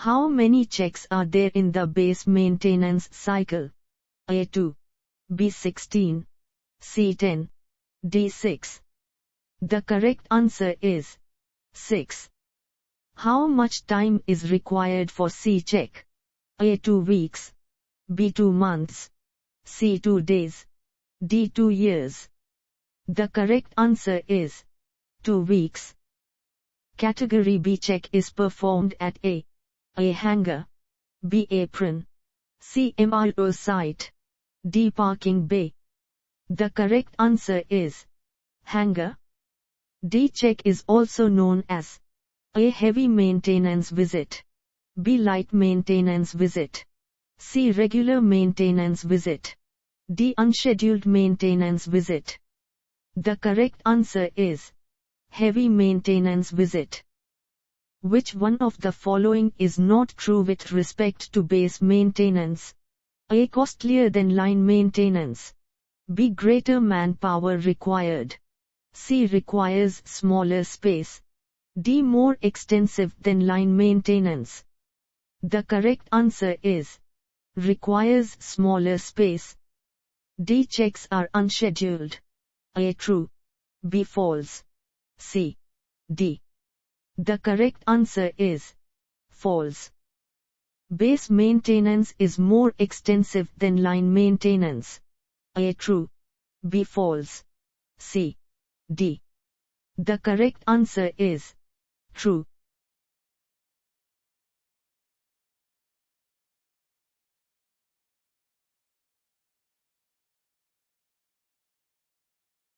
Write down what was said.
How many checks are there in the base maintenance cycle? A 2, B 16, C 10, D 6. The correct answer is 6. How much time is required for C check? A 2 weeks, B 2 months, C 2 days, D 2 years. The correct answer is 2 weeks. Category B check is performed at A hangar, B apron, C MRO site, D parking bay. The correct answer is hangar. D check is also known as A heavy maintenance visit, B light maintenance visit, C regular maintenance visit, D unscheduled maintenance visit. The correct answer is heavy maintenance visit. Which one of the following is not true with respect to base maintenance? A costlier than line maintenance, B greater manpower required, C requires smaller space, D more extensive than line maintenance. The correct answer is requires smaller space. D checks are unscheduled. A true, B false, C, D. The correct answer is false. Base maintenance is more extensive than line maintenance. A true, B false, C, D. The correct answer is true.